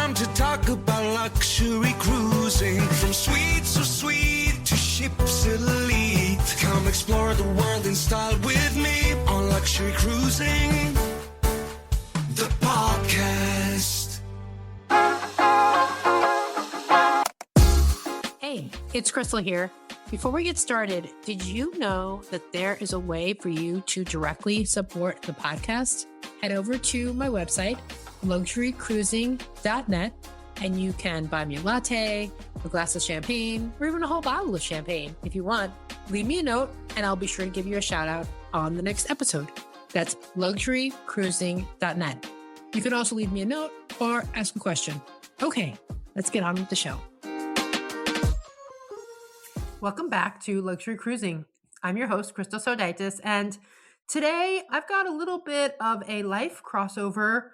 time to talk about luxury cruising. From suites so sweet to ships elite. Come explore the world in style with me on Luxury Cruising, the podcast. Hey, it's Krystal here. Before we get started, did you know that there is a way for you to directly support the podcast? Head over to my website, luxurycruising.net, and you can buy me a latte, a glass of champagne, or even a whole bottle of champagne if you want. Leave me a note, and I'll be sure to give you a shout out on the next episode. That's luxurycruising.net. You can also leave me a note or ask a question. Okay, let's get on with the show. Welcome back to Luxury Cruising. I'm your host, Krystal Sodaitis, and today I've got a little bit of a life crossover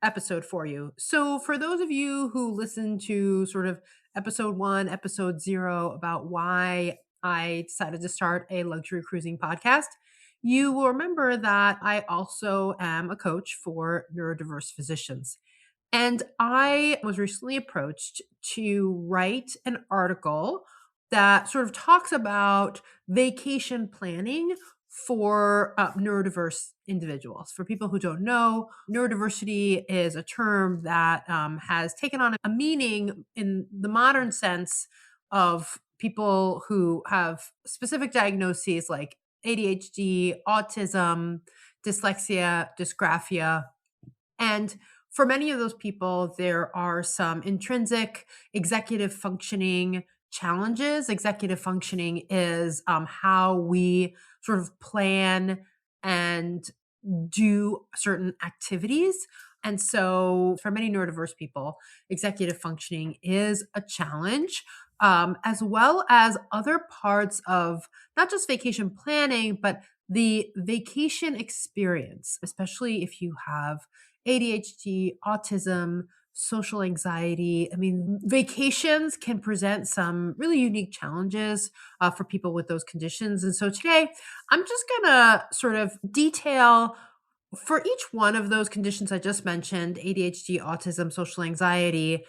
episode for you. So for those of you who listen to sort of episode 1, episode 0 about why I decided to start a luxury cruising podcast, you will remember that I also am a coach for neurodiverse physicians. And I was recently approached to write an article that sort of talks about vacation planning for neurodiverse individuals. For people who don't know, neurodiversity is a term that has taken on a meaning in the modern sense of people who have specific diagnoses like ADHD, autism, dyslexia, dysgraphia. And for many of those people, there are some intrinsic executive functioning challenges. Executive functioning is how we sort of plan and do certain activities. And so for many neurodiverse people, executive functioning is a challenge, as well as other parts of not just vacation planning, but the vacation experience, especially if you have ADHD, autism, social anxiety. I mean, vacations can present some really unique challenges for people with those conditions. And so today, I'm just going to sort of detail for each one of those conditions I just mentioned, ADHD, autism, social anxiety,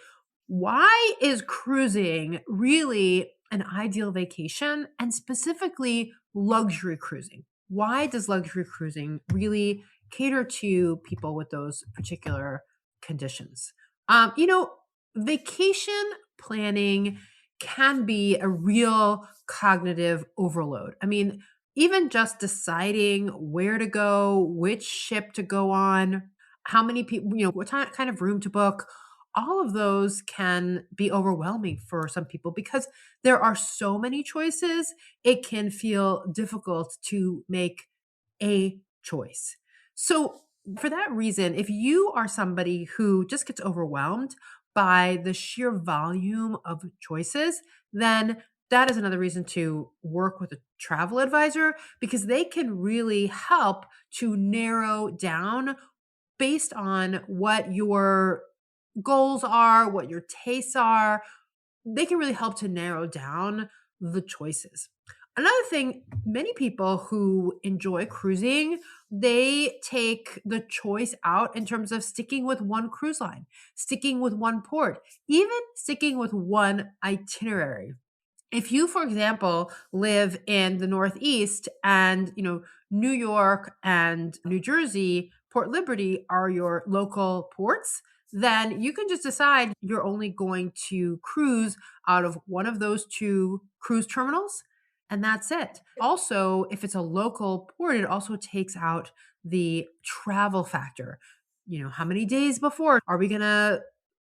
why is cruising really an ideal vacation, and specifically luxury cruising? Why does luxury cruising really cater to people with those particular conditions? Vacation planning can be a real cognitive overload. I mean, even just deciding where to go, which ship to go on, how many people, what kind of room to book, all of those can be overwhelming for some people because there are so many choices. It can feel difficult to make a choice. So for that reason, if you are somebody who just gets overwhelmed by the sheer volume of choices, then that is another reason to work with a travel advisor, because they can really help to narrow down based on what your goals are, what your tastes are. They can really help to narrow down the choices. Another thing, many people who enjoy cruising, they take the choice out in terms of sticking with one cruise line, sticking with one port, even sticking with one itinerary. If you, for example, live in the Northeast and, New York and New Jersey, Port Liberty are your local ports, then you can just decide you're only going to cruise out of one of those two cruise terminals. And that's it. Also, if it's a local port, it also takes out the travel factor. How many days before are we going to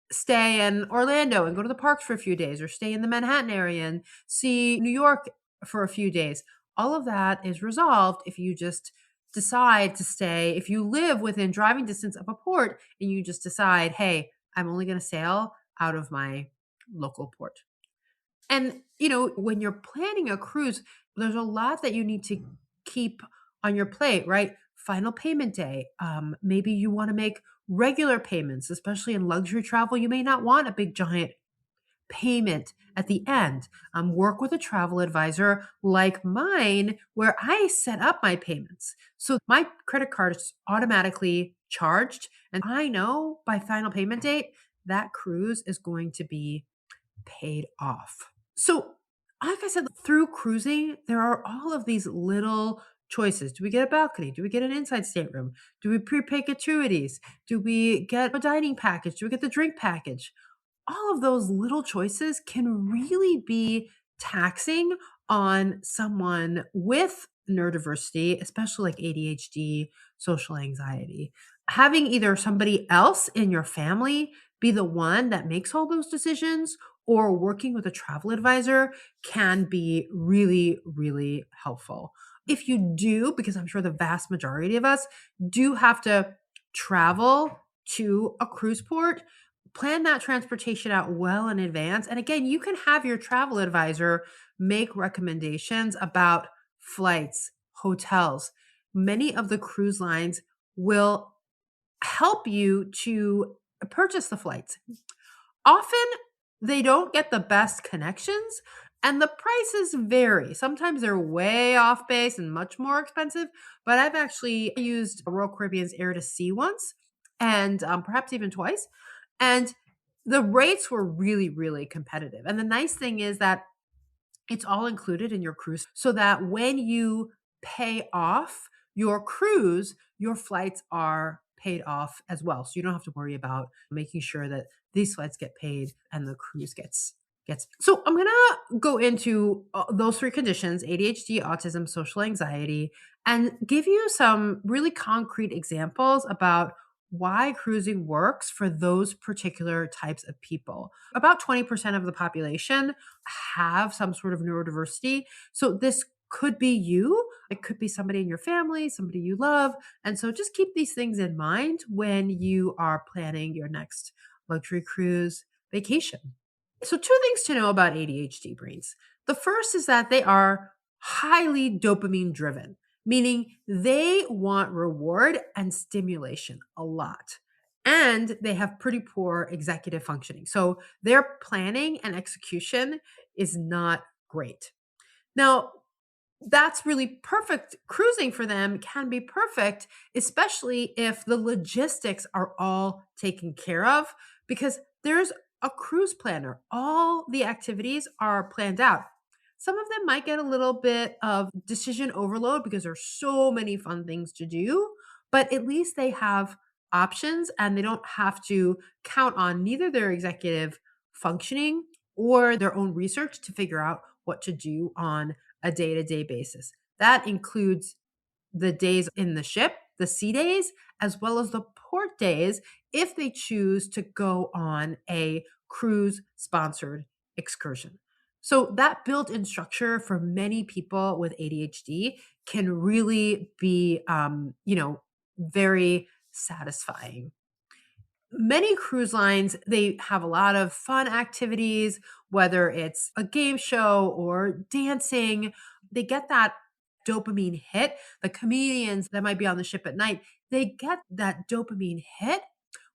stay in Orlando and go to the parks for a few days, or stay in the Manhattan area and see New York for a few days? All of that is resolved if you just decide to stay. If you live within driving distance of a port and you just decide, hey, I'm only going to sail out of my local port. And, when you're planning a cruise, there's a lot that you need to keep on your plate, right? Final payment day. Maybe you want to make regular payments, especially in luxury travel. You may not want a big giant payment at the end. Work with a travel advisor like mine, where I set up my payments. So my credit card is automatically charged. And I know by final payment date, that cruise is going to be paid off. So, like I said, through cruising, there are all of these little choices. Do we get a balcony? Do we get an inside stateroom? Do we prepay gratuities? Do we get a dining package? Do we get the drink package? All of those little choices can really be taxing on someone with neurodiversity, especially like ADHD, social anxiety. Having either somebody else in your family be the one that makes all those decisions or working with a travel advisor can be really, really helpful. If you do, because I'm sure the vast majority of us do have to travel to a cruise port, plan that transportation out well in advance. And again, you can have your travel advisor make recommendations about flights, hotels. Many of the cruise lines will help you to purchase the flights. Often they don't get the best connections and the prices vary. Sometimes they're way off base and much more expensive, but I've actually used Royal Caribbean's Air to Sea once and perhaps even twice. And the rates were really, really competitive. And the nice thing is that it's all included in your cruise so that when you pay off your cruise, your flights are paid off as well. So you don't have to worry about making sure that these flights get paid and the cruise gets. So I'm going to go into those three conditions, ADHD, autism, social anxiety, and give you some really concrete examples about why cruising works for those particular types of people. About 20% of the population have some sort of neurodiversity. So this could be you, it could be somebody in your family, somebody you love. And so just keep these things in mind when you are planning your next luxury cruise vacation. So, two things to know about ADHD brains. The first is that they are highly dopamine driven, meaning they want reward and stimulation a lot. And they have pretty poor executive functioning. So, their planning and execution is not great. Now, that's really perfect. Cruising for them can be perfect, especially if the logistics are all taken care of, because there's a cruise planner. All the activities are planned out. Some of them might get a little bit of decision overload because there's so many fun things to do, but at least they have options and they don't have to count on neither their executive functioning or their own research to figure out what to do on a day-to-day basis. That includes the days in the ship, the sea days, as well as the port days if they choose to go on a cruise sponsored excursion. So that built-in structure for many people with ADHD can really be, very satisfying. Many cruise lines, they have a lot of fun activities, whether it's a game show or dancing. They get that dopamine hit. The comedians that might be on the ship at night, they get that dopamine hit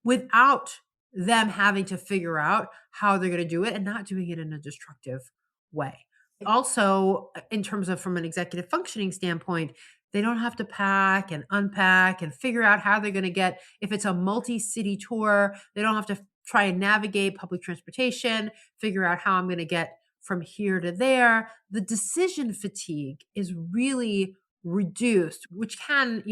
without them having to figure out how they're going to do it and not doing it in a destructive way. Also, in terms of from an executive functioning standpoint, they don't have to pack and unpack and figure out how they're going to get, if it's a multi city tour, they don't have to try and navigate public transportation, figure out how I'm going to get from here to there. The decision fatigue is really reduced, which can,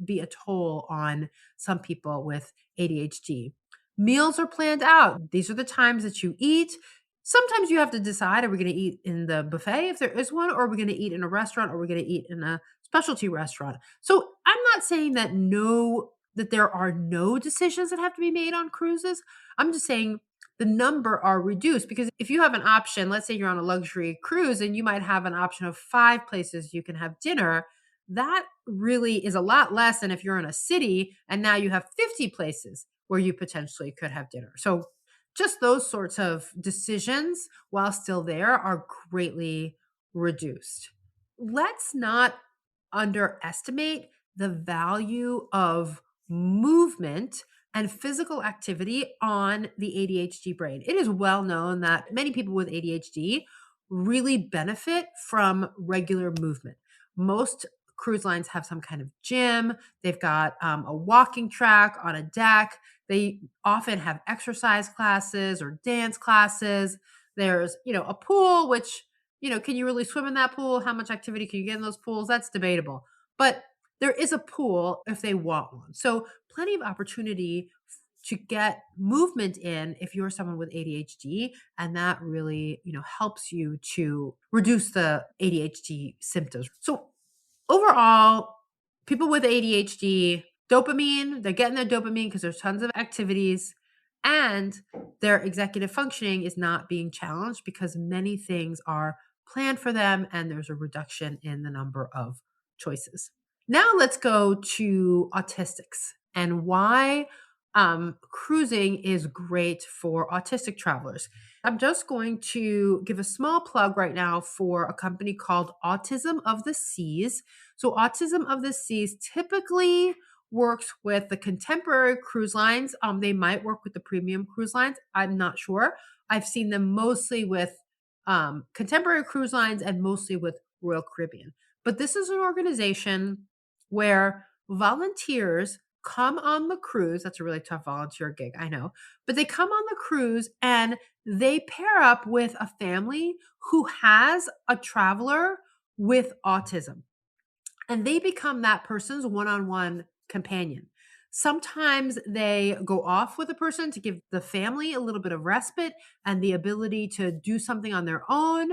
be a toll on some people with ADHD. Meals are planned out. These are the times that you eat. Sometimes you have to decide, are we going to eat in the buffet if there is one, or are we going to eat in a restaurant, or are we going to eat in a specialty restaurant? So I'm not saying that there are no decisions that have to be made on cruises. I'm just saying the number are reduced, because if you have an option, let's say you're on a luxury cruise and you might have an option of 5 places you can have dinner, that really is a lot less than if you're in a city and now you have 50 places where you potentially could have dinner. So just those sorts of decisions, while still there, are greatly reduced. Let's not underestimate the value of movement and physical activity on the ADHD brain. It is well known that many people with ADHD really benefit from regular movement. Most cruise lines have some kind of gym. They've got a walking track on a deck. They often have exercise classes or dance classes. There's, a pool, which, can you really swim in that pool? How much activity can you get in those pools? That's debatable. But there is a pool if they want one. So plenty of opportunity to get movement in if you're someone with ADHD, and that really, helps you to reduce the ADHD symptoms. So overall, people with ADHD, they're getting their dopamine because there's tons of activities, and their executive functioning is not being challenged because many things are planned for them and there's a reduction in the number of choices. Now let's go to autistics and why cruising is great for autistic travelers. I'm just going to give a small plug right now for a company called Autism of the Seas. So, Autism of the Seas typically works with the contemporary cruise lines. They might work with the premium cruise lines. I'm not sure. I've seen them mostly with contemporary cruise lines and mostly with Royal Caribbean. But this is an organization where volunteers come on the cruise. That's a really tough volunteer gig, I know. But they come on the cruise and they pair up with a family who has a traveler with autism. And they become that person's one-on-one companion. Sometimes they go off with a person to give the family a little bit of respite and the ability to do something on their own.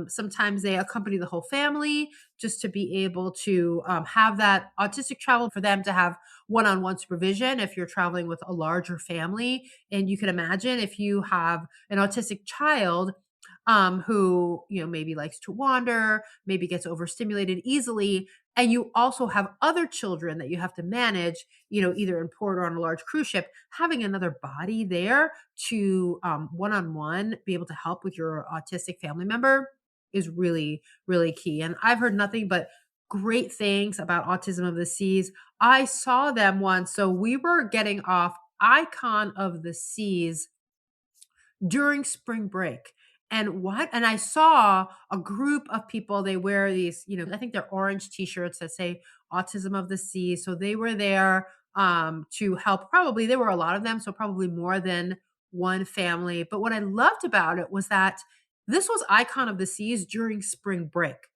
Sometimes they accompany the whole family just to be able to have that autistic travel for them to have one-on-one supervision if you're traveling with a larger family. And you can imagine if you have an autistic child who maybe likes to wander, maybe gets overstimulated easily, and you also have other children that you have to manage, either in port or on a large cruise ship. Having another body there to one-on-one be able to help with your autistic family member is really, really key. And I've heard nothing but great things about Autism of the Seas. I saw them once, so we were getting off Icon of the Seas during spring break. And I saw a group of people, they wear these, I think they're orange t-shirts that say Autism of the Sea. So they were there to help. Probably there were a lot of them, so probably more than one family. But what I loved about it was that this was Icon of the Seas during spring break.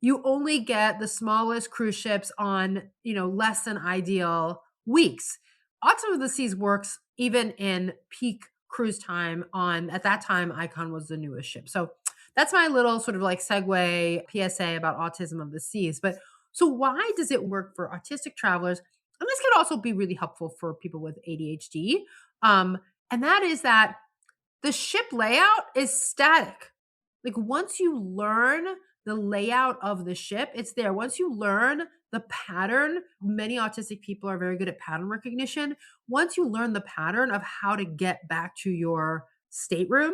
You only get the smallest cruise ships on, less than ideal weeks. Autism of the Seas works even in peak cruise time at that time, Icon was the newest ship. So that's my little sort of like segue PSA about Autism of the Seas. But so why does it work for autistic travelers? And this can also be really helpful for people with ADHD. And that is that the ship layout is static. Like once you learn the layout of the ship, it's there. Once you learn the pattern, many autistic people are very good at pattern recognition. Once you learn the pattern of how to get back to your stateroom,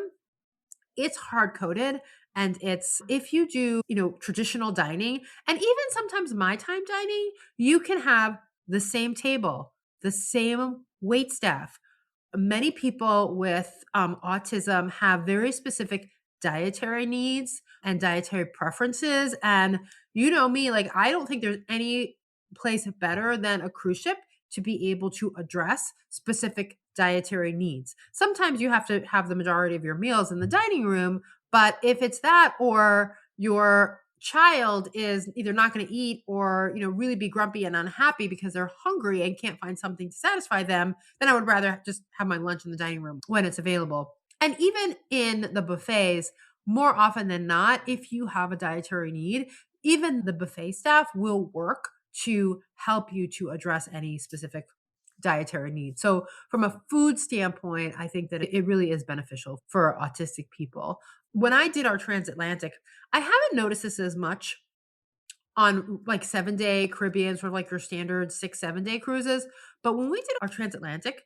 it's hard coded. And it's if you do, traditional dining and even sometimes my time dining, you can have the same table, the same wait staff. Many people with autism have very specific dietary needs and dietary preferences. And you know me, like I don't think there's any place better than a cruise ship to be able to address specific dietary needs. Sometimes you have to have the majority of your meals in the dining room, but if it's that or your child is either not going to eat or really be grumpy and unhappy because they're hungry and can't find something to satisfy them, then I would rather just have my lunch in the dining room when it's available. And even in the buffets, more often than not, if you have a dietary need, even the buffet staff will work to help you to address any specific dietary needs. So from a food standpoint, I think that it really is beneficial for autistic people. When I did our transatlantic, I haven't noticed this as much on like 7-day Caribbean, sort of like your standard 6-7 day cruises. But when we did our transatlantic,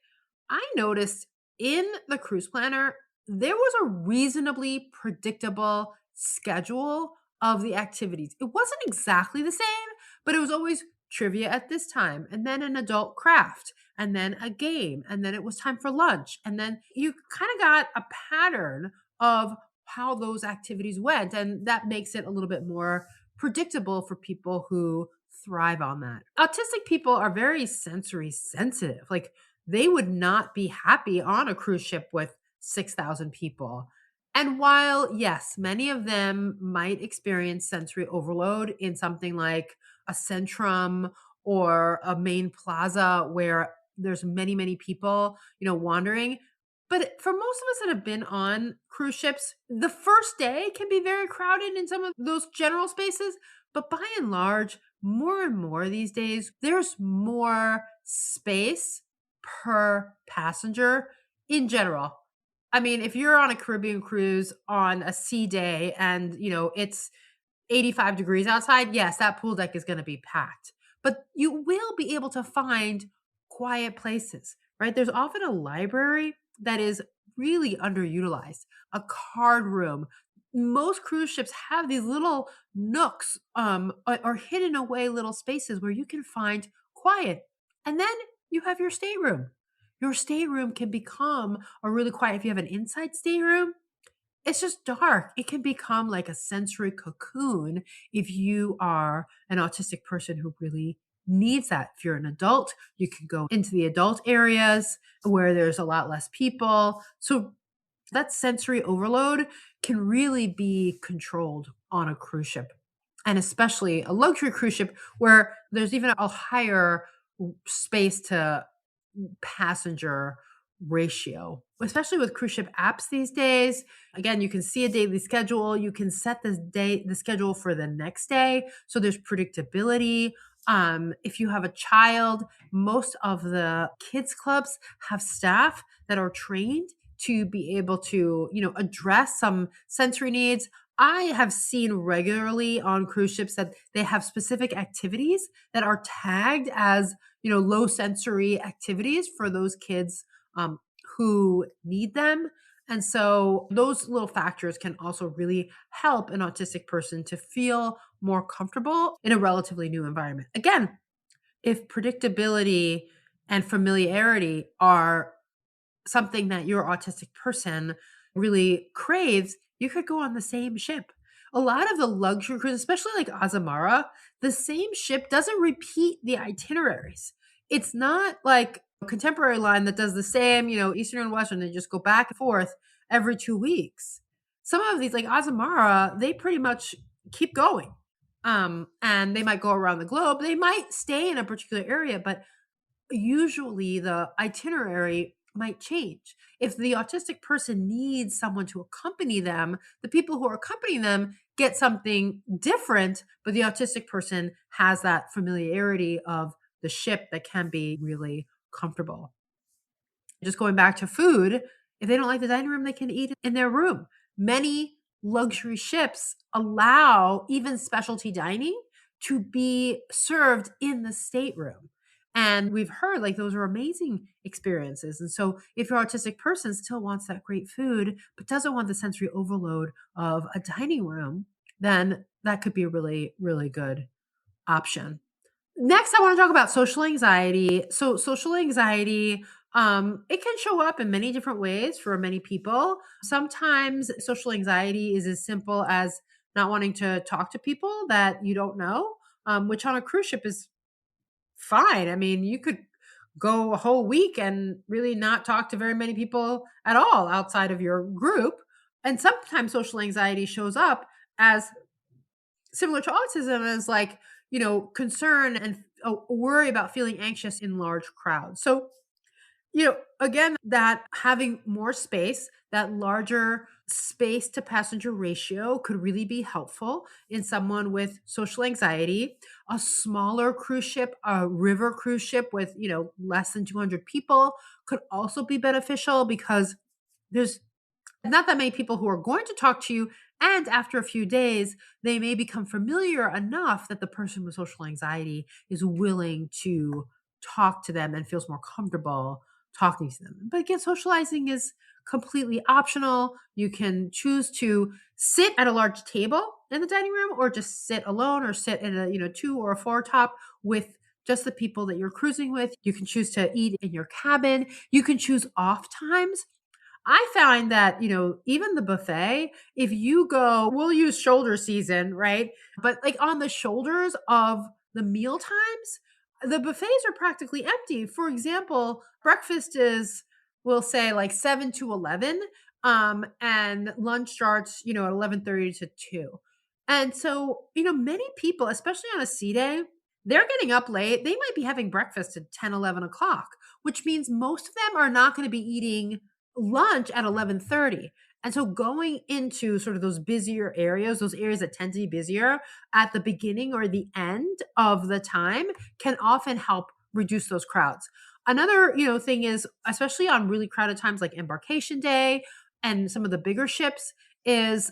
I noticed in the cruise planner, there was a reasonably predictable schedule of the activities. It wasn't exactly the same, but it was always trivia at this time, and then an adult craft, and then a game, and then it was time for lunch. And then you kind of got a pattern of how those activities went. And that makes it a little bit more predictable for people who thrive on that. Autistic people are very sensory sensitive. Like they would not be happy on a cruise ship with 6,000 people. And while, yes, many of them might experience sensory overload in something like a Centrum or a main plaza where there's many, many people, wandering. But for most of us that have been on cruise ships, the first day can be very crowded in some of those general spaces. But by and large, more and more these days, there's more space per passenger in general. I mean, if you're on a Caribbean cruise on a sea day and, it's 85 degrees outside, yes, that pool deck is going to be packed. But you will be able to find quiet places, right? There's often a library that is really underutilized, a card room. Most cruise ships have these little nooks or hidden away little spaces where you can find quiet. And then you have your stateroom. Your stateroom can become a really quiet, if you have an inside stateroom, it's just dark. It can become like a sensory cocoon if you are an autistic person who really needs that. If you're an adult, you can go into the adult areas where there's a lot less people. So that sensory overload can really be controlled on a cruise ship, and especially a luxury cruise ship where there's even a higher space to passenger ratio, especially with cruise ship apps these days. Again, you can see a daily schedule. You can set the schedule for the next day. So there's predictability. If you have a child, most of the kids clubs have staff that are trained to be able to, address some sensory needs. I have seen regularly on cruise ships that they have specific activities that are tagged as, low sensory activities for those kids who need them. And so those little factors can also really help an autistic person to feel more comfortable in a relatively new environment. Again, if predictability and familiarity are something that your autistic person really craves, you could go on the same ship. A lot of the luxury cruises, especially like Azamara, the same ship doesn't repeat the itineraries. It's not like a contemporary line that does the same, Eastern and Western, they just go back and forth every 2 weeks. Some of these, like Azamara, they pretty much keep going. And they might go around the globe. They might stay in a particular area, but usually the itinerary might change. If the autistic person needs someone to accompany them, the people who are accompanying them get something different, but the autistic person has that familiarity of the ship that can be really comfortable. Just going back to food, if they don't like the dining room, they can eat in their room. Many luxury ships allow even specialty dining to be served in the stateroom. And we've heard like those are amazing experiences. And so if your autistic person still wants that great food, but doesn't want the sensory overload of a dining room, then that could be a really, really good option. Next, I want to talk about social anxiety. So social anxiety, it can show up in many different ways for many people. Sometimes social anxiety is as simple as not wanting to talk to people that you don't know, which on a cruise ship is fine. I mean, you could go a whole week and really not talk to very many people at all outside of your group. And sometimes social anxiety shows up as similar to autism as like, concern and worry about feeling anxious in large crowds. So, again, that having more space, that larger space to passenger ratio could really be helpful in someone with social anxiety. A smaller cruise ship, a river cruise ship with, less than 200 people could also be beneficial because there's not that many people who are going to talk to you. And after a few days, they may become familiar enough that the person with social anxiety is willing to talk to them and feels more comfortable talking to them. But again, socializing is completely optional. You can choose to sit at a large table in the dining room or just sit alone or sit in a, 2 or a 4 top with just the people that you're cruising with. You can choose to eat in your cabin. You can choose off times. I find that, even the buffet, if you go, we'll use shoulder season, right? But like on the shoulders of the meal times, the buffets are practically empty. For example, breakfast is, we'll say, like 7 to 11, and lunch starts, at 11:30 to 2. And so, many people, especially on a C day, they're getting up late. They might be having breakfast at 10, 11 o'clock, which means most of them are not going to be eating lunch at 11:30. And so going into sort of those busier areas, those areas that tend to be busier at the beginning or the end of the time, can often help reduce those crowds. Another, thing is, especially on really crowded times like embarkation day and some of the bigger ships, is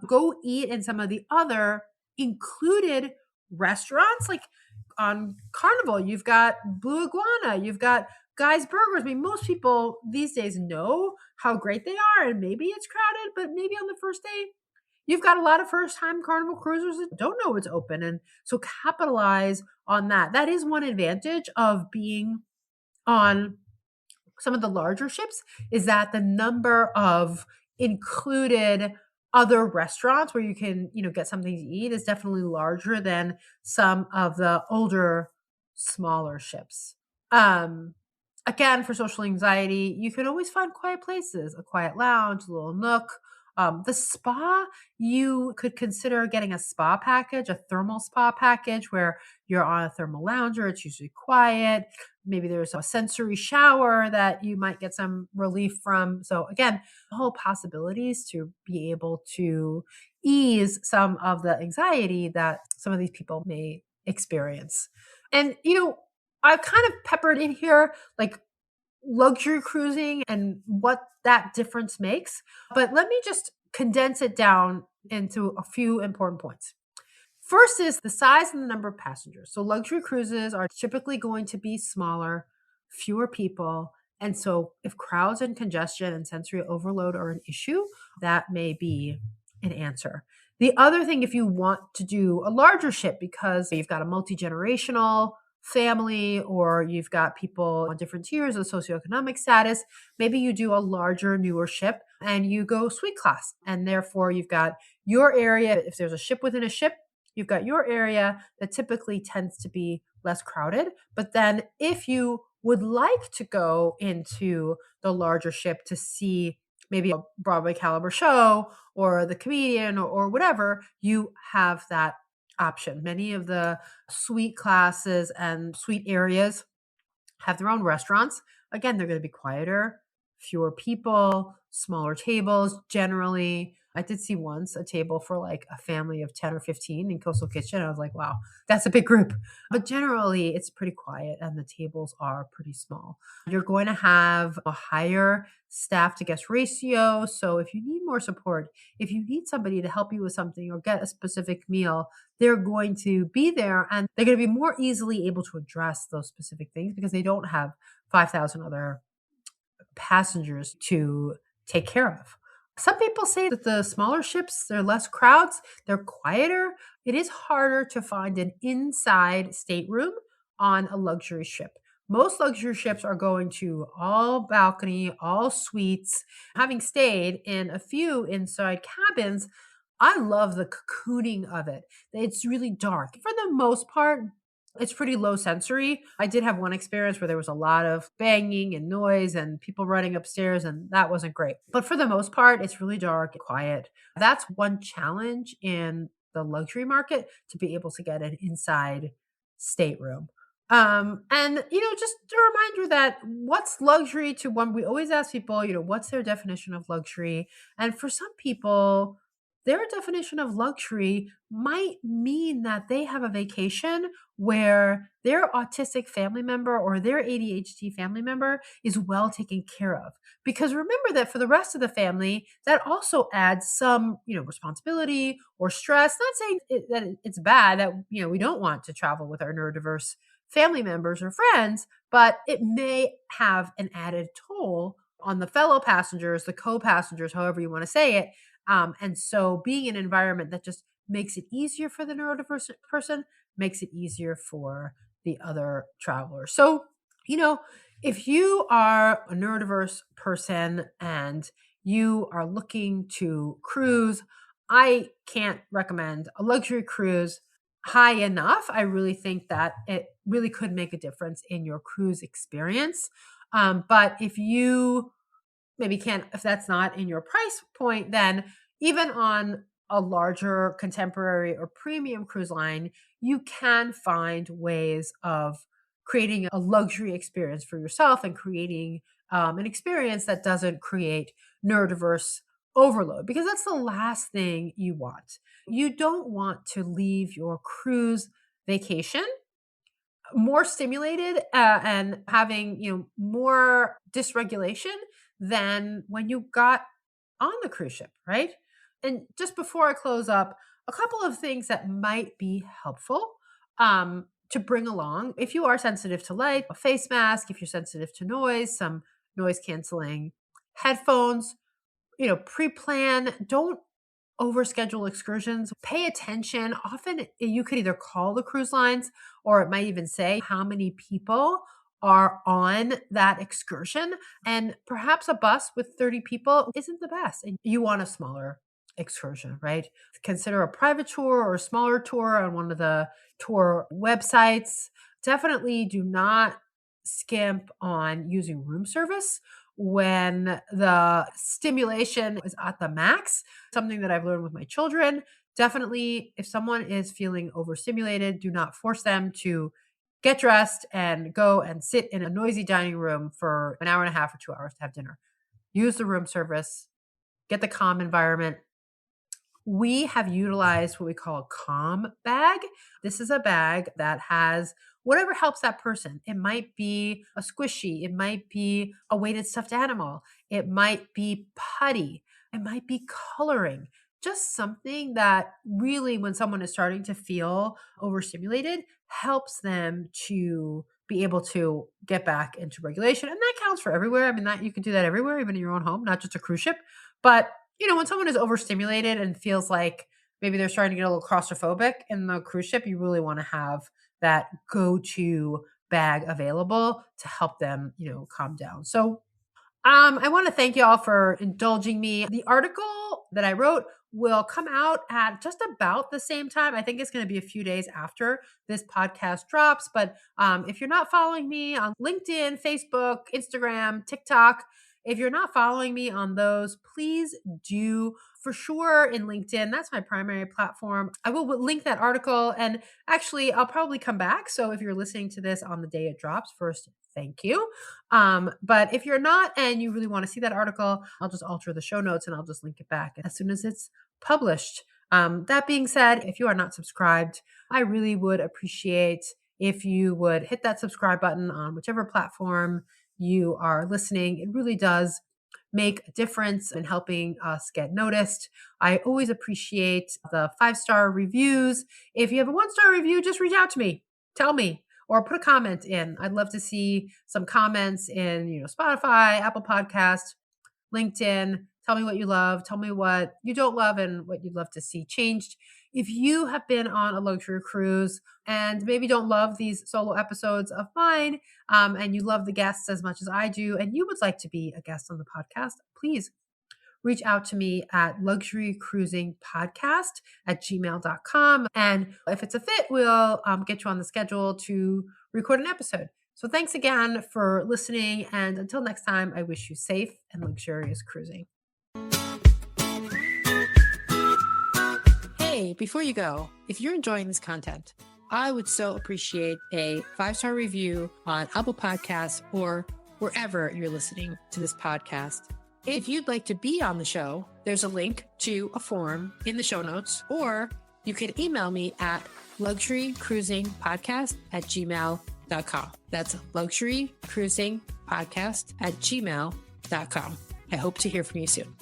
go eat in some of the other included restaurants. Like on Carnival, you've got Blue Iguana, you've got Guy's Burgers. I mean, most people these days know how great they are, and maybe it's crowded, but maybe on the first day, you've got a lot of first time Carnival cruisers that don't know it's open. And so capitalize on that. That is one advantage of being on some of the larger ships, is that the number of included other restaurants where you can, get something to eat is definitely larger than some of the older, smaller ships. Um, Again, for social anxiety, you can always find quiet places, a quiet lounge, a little nook. The spa, you could consider getting a spa package, a thermal spa package where you're on a thermal lounger. It's usually quiet. Maybe there's a sensory shower that you might get some relief from. So again, whole possibilities to be able to ease some of the anxiety that some of these people may experience. And, I've kind of peppered in here like luxury cruising and what that difference makes. But let me just condense it down into a few important points. First is the size and the number of passengers. So luxury cruises are typically going to be smaller, fewer people. And so if crowds and congestion and sensory overload are an issue, that may be an answer. The other thing, if you want to do a larger ship because you've got a multi-generational family or you've got people on different tiers of socioeconomic status, maybe you do a larger, newer ship and you go suite class. And therefore, you've got your area. If there's a ship within a ship, you've got your area that typically tends to be less crowded. But then if you would like to go into the larger ship to see maybe a Broadway caliber show or the comedian or whatever, you have that option. Many of the suite classes and suite areas have their own restaurants. Again, they're going to be quieter, fewer people, smaller tables generally. I did see once a table for like a family of 10 or 15 in Coastal Kitchen. I was like, wow, that's a big group. But generally, it's pretty quiet and the tables are pretty small. You're going to have a higher staff to guest ratio. So if you need more support, if you need somebody to help you with something or get a specific meal, they're going to be there and they're going to be more easily able to address those specific things because they don't have 5,000 other passengers to take care of. Some people say that the smaller ships, they're less crowds, they're quieter. It is harder to find an inside stateroom on a luxury ship. Most luxury ships are going to all balcony, all suites. Having stayed in a few inside cabins, I love the cocooning of it. It's really dark. For the most part, it's pretty low sensory. I did have one experience where there was a lot of banging and noise and people running upstairs, and that wasn't great. But for the most part, it's really dark and quiet. That's one challenge in the luxury market, to be able to get an inside stateroom. And just a reminder that what's luxury to one, we always ask people, what's their definition of luxury? And for some people, their definition of luxury might mean that they have a vacation where their autistic family member or their ADHD family member is well taken care of. Because remember that for the rest of the family, that also adds some, responsibility or stress. Not saying that it's bad that, we don't want to travel with our neurodiverse family members or friends, but it may have an added toll on the fellow passengers, the co-passengers, however you want to say it. And so being in an environment that just makes it easier for the neurodiverse person makes it easier for the other travelers. So, if you are a neurodiverse person and you are looking to cruise, I can't recommend a luxury cruise high enough, I really think that it really could make a difference in your cruise experience. But if you maybe can't, if that's not in your price point, then even on a larger contemporary or premium cruise line, you can find ways of creating a luxury experience for yourself and creating an experience that doesn't create neurodiverse overload, because that's the last thing you want. You don't want to leave your cruise vacation more stimulated and having more dysregulation than when you got on the cruise ship, right? And just before I close up, a couple of things that might be helpful to bring along if you are sensitive to light: a face mask; if you're sensitive to noise, some noise canceling headphones. Pre-plan. Don't overschedule excursions. Pay attention. Often you could either call the cruise lines, or it might even say how many people are on that excursion. And perhaps a bus with 30 people isn't the best. And you want a smaller excursion, right? Consider a private tour or a smaller tour on one of the tour websites. Definitely do not skimp on using room service when the stimulation is at the max. Something that I've learned with my children. Definitely, if someone is feeling overstimulated, do not force them to get dressed and go and sit in a noisy dining room for an hour and a half or 2 hours to have dinner. Use the room service, get the calm environment. We have utilized what we call a calm bag. This is a bag that has whatever helps that person. It might be a squishy, it might be a weighted stuffed animal, it might be putty, it might be coloring. Just something that really, when someone is starting to feel overstimulated, helps them to be able to get back into regulation. And that counts for everywhere. I mean, that you can do that everywhere, even in your own home, not just a cruise ship. But when someone is overstimulated and feels like maybe they're starting to get a little claustrophobic in the cruise ship, you really want to have that go-to bag available to help them, calm down. So I want to thank you all for indulging me. The article that I wrote will come out at just about the same time. I think it's going to be a few days after this podcast drops. But if you're not following me on LinkedIn, Facebook, Instagram, TikTok, if you're not following me on those, please do. For sure in LinkedIn. That's my primary platform. I will link that article, and actually I'll probably come back. So if you're listening to this on the day it drops, first, thank you. But if you're not and you really want to see that article, I'll just alter the show notes and I'll just link it back as soon as it's published. That being said, if you are not subscribed, I really would appreciate if you would hit that subscribe button on whichever platform you are listening. It really does make a difference in helping us get noticed. I always appreciate the 5-star reviews. If you have a 1-star review, just reach out to me. Tell me, or put a comment in. I'd love to see some comments in, Spotify, Apple Podcast, LinkedIn. Tell me what you love. Tell me what you don't love and what you'd love to see changed. If you have been on a luxury cruise and maybe don't love these solo episodes of mine, and you love the guests as much as I do, and you would like to be a guest on the podcast, please reach out to me at luxurycruisingpodcast@gmail.com. And if it's a fit, we'll get you on the schedule to record an episode. So thanks again for listening. And until next time, I wish you safe and luxurious cruising. Hey, before you go, if you're enjoying this content, I would so appreciate a 5-star review on Apple Podcasts or wherever you're listening to this podcast. If you'd like to be on the show, there's a link to a form in the show notes, or you can email me at luxurycruisingpodcast@gmail.com. That's luxurycruisingpodcast@gmail.com. I hope to hear from you soon.